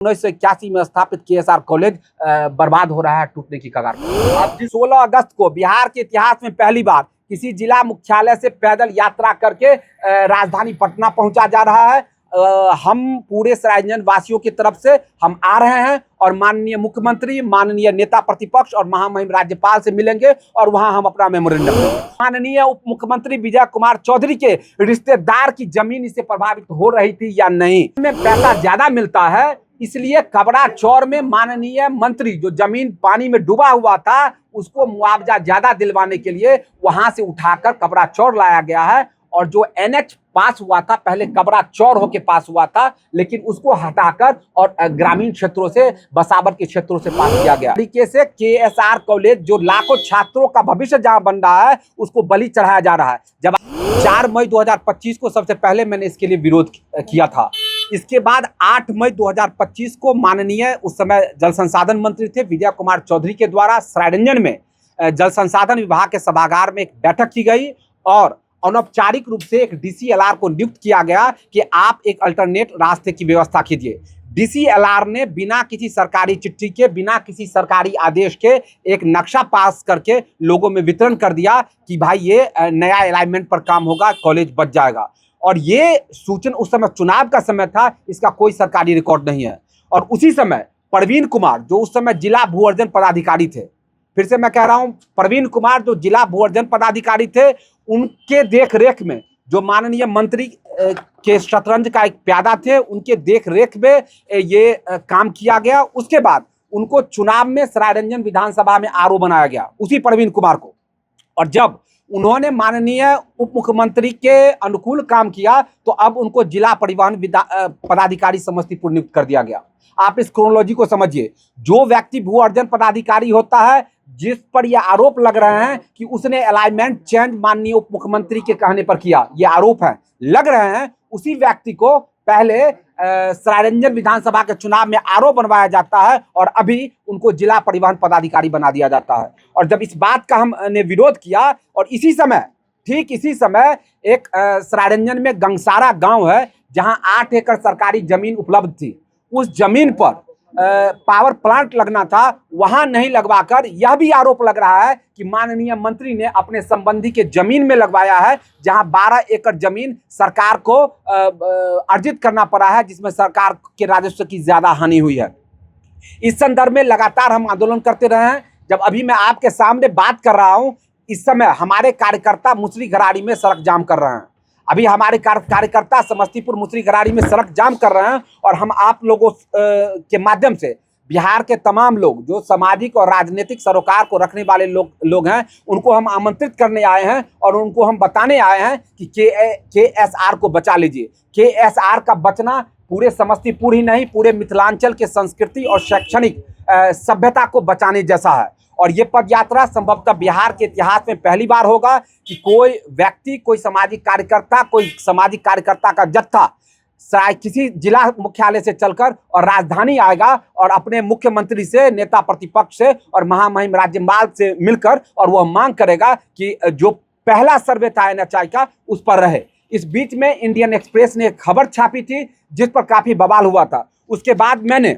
1981 में स्थापित KSR college बर्बाद हो रहा है, टूटने की कगार पर। अब 16 अगस्त को बिहार के इतिहास में पहली बार किसी जिला मुख्यालय से पैदल यात्रा करके राजधानी पटना पहुंचा जा रहा है। हम पूरे सरायरंजन वासियों की तरफ से हम आ रहे हैं और माननीय मुख्यमंत्री, माननीय नेता प्रतिपक्ष और महामहिम राज्यपाल से मिलेंगे और वहां हम अपना मेमोरेंडम देंगे। माननीय उप मुख्यमंत्री विजय कुमार चौधरी के रिश्तेदार की जमीन इससे प्रभावित हो रही थी या नहीं, में पैसा ज्यादा मिलता है, इसलिए कबड़ा चौर में माननीय मंत्री जो जमीन पानी में डूबा हुआ था उसको मुआवजा ज्यादा दिलवाने के लिए वहां से उठाकर कबड़ा चौर लाया गया है। और जो एनएच पास हुआ था पहले कबड़ा चौर होके पास हुआ था, लेकिन उसको हटाकर और ग्रामीण क्षेत्रों से, बसावर के क्षेत्रों से पास किया गया। तरीके से केएसआर कॉलेज जो लाखों छात्रों का भविष्य जहां बन रहा है उसको बलि चढ़ाया जा रहा है। जब 4 मई 2025 को सबसे पहले मैंने इसके लिए विरोध किया था। इसके बाद 8 मई 2025 को माननीय उस समय जल संसाधन मंत्री थे विजय कुमार चौधरी के द्वारा सरायरंजन में जल संसाधन विभाग के सभागार में एक बैठक की गई और अनौपचारिक रूप से एक डीसीएलआर को नियुक्त किया गया कि आप एक अल्टरनेट रास्ते की व्यवस्था कीजिए। डीसीएलआर ने बिना किसी सरकारी चिट्ठी के, बिना किसी सरकारी आदेश के एक नक्शा पास करके लोगों में वितरण कर दिया कि भाई ये नया अलाइनमेंट पर काम होगा, कॉलेज बच जाएगा। और ये सूचना उस समय चुनाव का समय था, इसका कोई सरकारी रिकॉर्ड नहीं है। और उसी समय प्रवीण कुमार जो उस समय जिला भू अर्जन पदाधिकारी थे, फिर से मैं कह रहा हूं, प्रवीण कुमार जो जिला भू अर्जन पदाधिकारी थे, उनके देख रेख में जो माननीय मंत्री के शतरंज का एक प्यादा थे, उनके देख रेख में ये काम किया गया। उसके बाद उनको चुनाव में सरायरंजन विधानसभा में आरओ बनाया गया, उसी प्रवीण कुमार को। और जब उन्होंने माननीय उप मुख्यमंत्री के अनुकूल काम किया तो अब उनको जिला परिवहन पदाधिकारी समस्तीपुर नियुक्त कर दिया गया। आप इस क्रोनोलॉजी को समझिए। जो व्यक्ति भू अर्जन पदाधिकारी होता है, जिस पर यह आरोप लग रहे हैं कि उसने अलाइनमेंट चेंज माननीय उप मुख्यमंत्री के कहने पर किया, ये आरोप है, लग रहे हैं, उसी व्यक्ति को पहले सरायरंजन विधानसभा के चुनाव में आरओ बनवाया जाता है और अभी उनको जिला परिवहन पदाधिकारी बना दिया जाता है। और जब इस बात का हमने विरोध किया और इसी समय, ठीक इसी समय एक सरायरंजन में गंगसारा गांव है जहां 8 एकड़ सरकारी जमीन उपलब्ध थी, उस जमीन पर पावर प्लांट लगना था, वहां नहीं लगवाकर यह भी आरोप लग रहा है कि माननीय मंत्री ने अपने संबंधी के जमीन में लगवाया है, जहां 12 एकड़ जमीन सरकार को अर्जित करना पड़ा है, जिसमें सरकार के राजस्व की ज्यादा हानि हुई है। इस संदर्भ में लगातार हम आंदोलन करते रहे हैं। जब अभी मैं आपके सामने बात कर रहा हूं, इस समय हमारे कार्यकर्ता मुसरी घराड़ी में सड़क जाम कर रहे हैं। अभी हमारे कार्यकर्ता समस्तीपुर मुसरी घराड़ी में सड़क जाम कर रहे हैं और हम आप लोगों के माध्यम से बिहार के तमाम लोग जो सामाजिक और राजनीतिक सरोकार को रखने वाले लोग हैं, उनको हम आमंत्रित करने आए हैं और उनको हम बताने आए हैं कि केएसआर को बचा लीजिए। केएसआर का बचना पूरे समस्तीपुर ही नहीं, पूरे मिथिलांचल के संस्कृति और शैक्षणिक सभ्यता को बचाने जैसा है। और ये पद यात्रा संभवतः बिहार के इतिहास में पहली बार होगा कि कोई व्यक्ति, कोई सामाजिक कार्यकर्ता का जत्था किसी जिला मुख्यालय से चलकर और राजधानी आएगा और अपने मुख्यमंत्री से, नेता प्रतिपक्ष से और महामहिम राज्यपाल से मिलकर और वह मांग करेगा कि जो पहला सर्वे था एनएचआई का, उस पर रहे। इस बीच में इंडियन एक्सप्रेस ने एक खबर छापी थी जिस पर काफी बवाल हुआ था। उसके बाद मैंने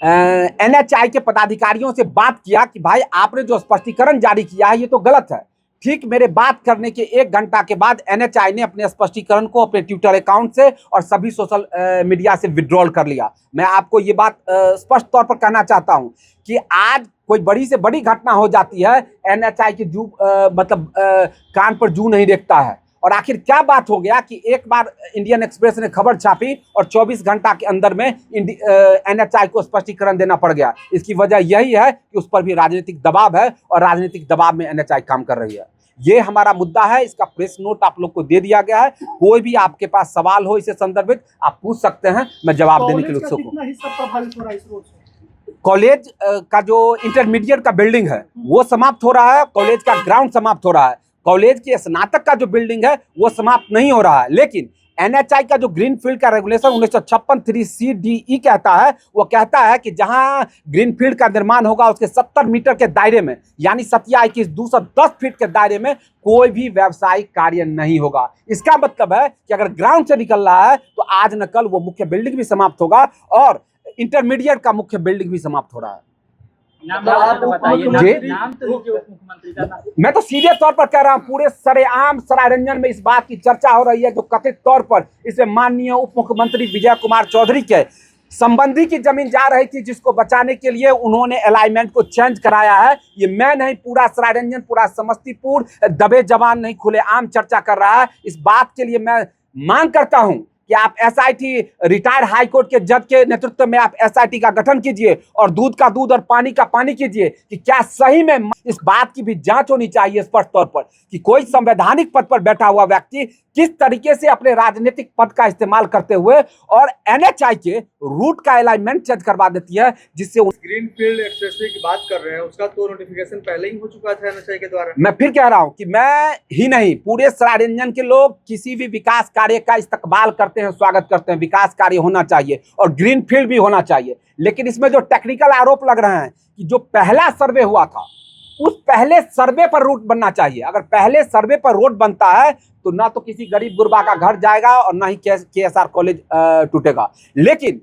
एनएचआई के पदाधिकारियों से बात किया कि भाई आपने जो स्पष्टीकरण जारी किया है ये तो गलत है। ठीक मेरे बात करने के 1 घंटा के बाद एनएचआई ने अपने स्पष्टीकरण को अपने ट्विटर अकाउंट से और सभी सोशल मीडिया से विड्रॉल कर लिया। मैं आपको ये बात स्पष्ट तौर पर कहना चाहता हूं कि आज कोई बड़ी से बड़ी घटना हो जाती है, एनएचआई की कान पर जू नहीं देखता है। और आखिर क्या बात हो गया कि एक बार इंडियन एक्सप्रेस ने खबर छापी और 24 घंटा के अंदर में एनएचआई को स्पष्टीकरण देना पड़ गया। इसकी वजह यही है कि उस पर भी राजनीतिक दबाव है और राजनीतिक दबाव में एनएचआई काम कर रही है। ये हमारा मुद्दा है, इसका प्रेस नोट आप लोग को दे दिया गया है। कोई भी आपके पास सवाल हो इसे संदर्भित आप पूछ सकते हैं, मैं जवाब देने के लिए उत्सुक हूँ। कॉलेज का जो इंटरमीडिएट का बिल्डिंग है वो समाप्त हो रहा है, कॉलेज का ग्राउंड समाप्त हो रहा है, कॉलेज की स्नातक का जो बिल्डिंग है वो समाप्त नहीं हो रहा है। लेकिन एनएचआई का जो ग्रीनफील्ड का रेगुलेशन 1956 3CDE कहता है, वो कहता है कि जहां ग्रीनफील्ड का निर्माण होगा उसके 70 मीटर के दायरे में, यानी 210 फीट के दायरे में कोई भी व्यावसायिक कार्य नहीं होगा। इसका मतलब है कि अगर ग्राउंड से निकल रहा है तो आज न कल वो मुख्य बिल्डिंग भी समाप्त होगा और इंटरमीडिएट का मुख्य बिल्डिंग भी समाप्त हो रहा है। नाम तो बताइए, नाम तो लीजिए उप मुख्यमंत्री का। मैं तो सीधे तौर पर कह रहा हूं, पूरे सरेआम सरायरंजन में इस बात की चर्चा हो रही है जो कथित तौर पर इसमें माननीय उप मुख्यमंत्री विजय कुमार चौधरी के संबंधी की जमीन जा रही थी, जिसको बचाने के लिए उन्होंने अलाइनमेंट को चेंज कराया है। ये मैं नहीं, पूरा सरायरंजन, पूरा समस्तीपुर दबे जबान नहीं खुले आम चर्चा कर रहा है। इस बात के लिए मैं मांग करता हूं कि आप एसआईटी, रिटायर्ड हाई कोर्ट के जज के नेतृत्व में आप एसआईटी का गठन कीजिए और दूध का दूध और पानी का पानी कीजिए कि क्या सही में इस बात की भी जांच होनी चाहिए स्पष्ट तौर पर कि कोई संवैधानिक पद पर बैठा हुआ व्यक्ति किस तरीके से अपने राजनीतिक पद का इस्तेमाल करते हुए और एनएचआई के रूट का अलाइनमेंट चेंज करवा देती है, जिससे ग्रीनफील्ड एक्सप्रेसवे की बात कर रहे हैं, उसका तो नोटिफिकेशन पहले ही हो चुका था एनएचआई के द्वारा। मैं फिर कह रहा हूं कि मैं ही नहीं, पूरे सरायरंजन के लोग किसी भी विकास कार्य का इस्तकबाल करते हैं, स्वागत करते हैं। विकास कार्य होना चाहिए और ग्रीनफील्ड भी होना चाहिए, लेकिन इसमें जो टेक्निकल आरोप लग रहे हैं कि जो पहला सर्वे हुआ था उस पहले सर्वे पर रूट बनना चाहिए। अगर पहले सर्वे पर रोड बनता है तो ना तो किसी गरीब गुरबा का घर जाएगा और ना ही केएसआर कॉलेज टूटेगा। लेकिन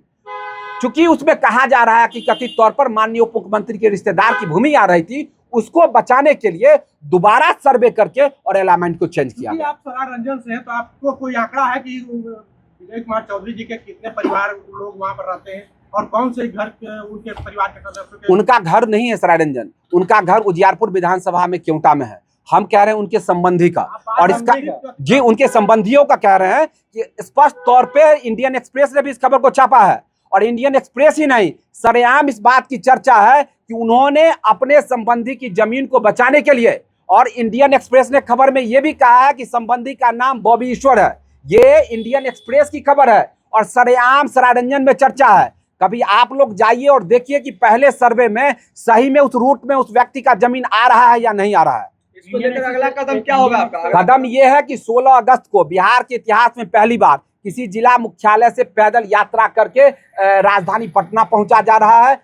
चूंकि उसमें कहा जा रहा है कि कथित तौर पर माननीय उप मुख्यमंत्री के रिश्तेदार की भूमि आ रही थी, उसको बचाने के लिए दोबारा सर्वे करके और अलाइनमेंट को चेंज किया। आप सरायरंजन से हैं तो आपको कोई आंकड़ा है कि विजय कुमार चौधरी जी के कितने परिवार लोग वहां पर रहते हैं और कौन से घर उनके परिवार के सदस्य? उनका घर नहीं है सरायरंजन, उनका घर उजियारपुर विधानसभा में क्योंटा में है। हम कह रहे हैं उनके संबंधी का, और इसका जी उनके संबंधियों का कह रहे हैं कि स्पष्ट तौर पे इंडियन एक्सप्रेस ने भी इस खबर को छापा है। और इंडियन एक्सप्रेस ही नहीं, सरेआम इस बात की चर्चा है कि उन्होंने अपने संबंधी की जमीन को बचाने के लिए, और इंडियन एक्सप्रेस ने खबर में यह भी कहा है कि संबंधी का नाम बॉबी ईश्वर है। ये इंडियन एक्सप्रेस की खबर है और सरेआम सरायरंजन में चर्चा है। कभी आप लोग जाइए और देखिए कि पहले सर्वे में सही में उस रूट में उस व्यक्ति का जमीन आ रहा है या नहीं आ रहा है। इसको लेकर अगला कदम क्या होगा आपका? कदम यह है कि 16 अगस्त को बिहार के इतिहास में पहली बार किसी जिला मुख्यालय से पैदल यात्रा करके राजधानी पटना पहुंचा जा रहा है।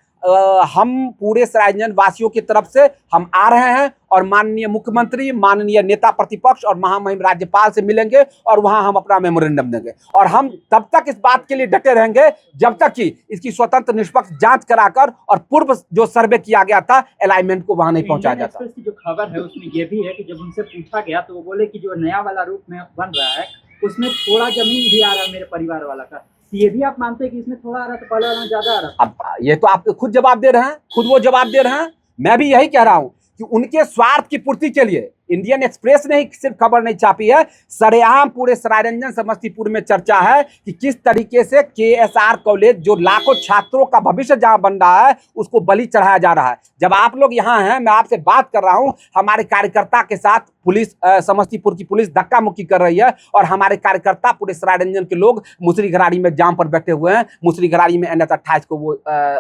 हम पूरे सरायरंजन वासियों की तरफ से हम आ रहे हैं और माननीय मुख्यमंत्री, माननीय नेता प्रतिपक्ष और महामहिम राज्यपाल से मिलेंगे और वहां हम अपना मेमोरेंडम देंगे। और हम तब तक इस बात के लिए डटे रहेंगे जब तक कि इसकी स्वतंत्र निष्पक्ष जांच कराकर और पूर्व जो सर्वे किया गया था अलाइनमेंट को वहां नहीं पहुंचाया जाता। की जो खबर है उसमें यह भी है कि जब उनसे पूछा गया तो वो बोले कि जो नया वाला रूट में बन रहा है उसमें थोड़ा जमीन भी आ रहा है मेरे परिवार वाला का। ये भी आप मानते हैं कि इसमें थोड़ा आ रहा है तो पहले वाला ज्यादा आ रहा है? अब ये तो आप खुद जवाब दे रहे हैं, खुद वो जवाब दे रहे हैं। मैं भी यही कह रहा हूं कि उनके स्वार्थ की पूर्ति के लिए इंडियन एक्सप्रेस ने ही सिर्फ खबर नहीं छापी है, सरेआम पूरे सरायरंजन समस्तीपुर में चर्चा है कि किस तरीके से केएसआर कॉलेज जो लाखों छात्रों का भविष्य जहां बन रहा है उसको बलि चढ़ाया जा रहा है। जब आप लोग यहाँ हैं, मैं आपसे बात कर रहा हूं, हमारे कार्यकर्ता के साथ पुलिस, समस्तीपुर की पुलिस धक्का मुक्की कर रही है और हमारे कार्यकर्ता पूरे सरायरंजन के लोग मुसरी घरारी में जाम पर बैठे हुए हैं। मुसरी घरारी में NH-28 को वो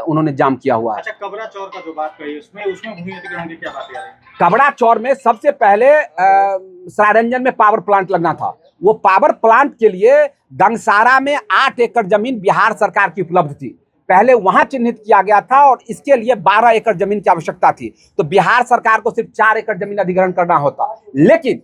उन्होंने जाम किया हुआ है। अच्छा, कबरा चौर का जो बात कही उसमें भूमि अधिग्रहण की क्या बात है? कबरा चौर में सबसे पहले सरायरंजन में पावर प्लांट लगना था। वो पावर प्लांट के लिए गंगसारा में 8 एकड़ जमीन बिहार सरकार की उपलब्ध थी, पहले वहां चिन्हित किया गया था और इसके लिए 12 एकड़ जमीन की आवश्यकता थी। तो बिहार सरकार को सिर्फ 4 एकड़ जमीन अधिग्रहण करना होता, लेकिन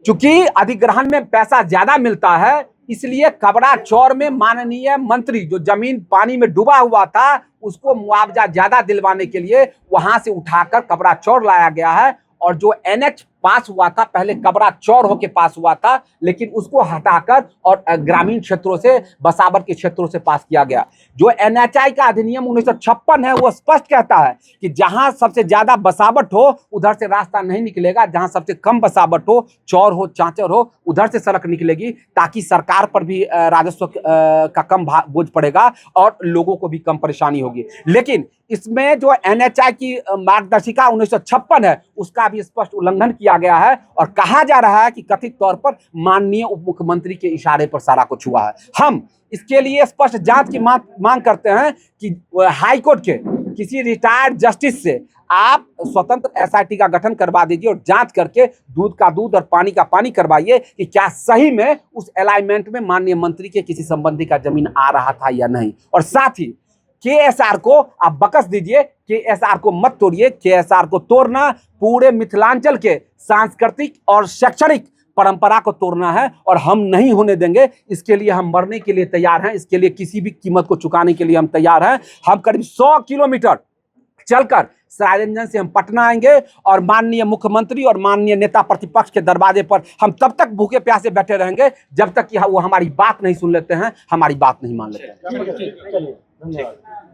चूंकि अधिग्रहण में पैसा ज्यादा मिलता है इसलिए कबरा चौर में माननीय मंत्री जो जमीन पानी में डूबा हुआ था उसको मुआवजा ज्यादा दिलवाने के लिए वहां से उठाकर कबरा चौर लाया गया है। और जो NH पास हुआ था पहले कबरा चौर होके पास हुआ था, लेकिन उसको हटाकर और ग्रामीण क्षेत्रों से, बसावट के क्षेत्रों से पास किया गया। जो NHI का अधिनियम 1956 है वो स्पष्ट कहता है कि जहां सबसे ज्यादा बसावट हो उधर से रास्ता नहीं निकलेगा, जहां सबसे कम बसावट हो, चौर हो, चांचर हो, उधर से सड़क निकलेगी, ताकि सरकार पर भी राजस्व का कम बोझ पड़ेगा और लोगों को भी कम परेशानी होगी। लेकिन इसमें जो NHI की मार्गदर्शिका 1956 है उसका भी स्पष्ट उल्लंघन किया गया है और कहा जा रहा है कि कथित तौर पर माननीय उप मुख्यमंत्री के इशारे पर सारा कुछ हुआ है। हम इसके लिए स्पष्ट जांच की मांग करते हैं कि हाई कोर्ट के किसी रिटायर्ड जस्टिस से आप स्वतंत्र SIT का गठन करवा दीजिए और जांच करके दूध का दूध और पानी का पानी करवाइए कि क्या सही में उस अलाइनमेंट में माननीय मंत्री के किसी संबंधी का जमीन आ रहा था या नहीं। और साथ ही KSR को आप बकस दीजिए, KSR को मत तोड़िए। KSR को तोड़ना पूरे मिथिलांचल के सांस्कृतिक और शैक्षणिक परंपरा को तोड़ना है और हम नहीं होने देंगे। इसके लिए हम मरने के लिए तैयार हैं, इसके लिए किसी भी कीमत को चुकाने के लिए हम तैयार हैं। हम करीब 100 किलोमीटर चलकर सरायरंजन से हम पटना आएंगे और माननीय मुख्यमंत्री और माननीय नेता प्रतिपक्ष के दरवाजे पर हम तब तक भूखे प्यासे बैठे रहेंगे जब तक कि वो हमारी बात नहीं सुन लेते हैं, हमारी बात नहीं मान लेते हैं। चलिए, धन्यवाद।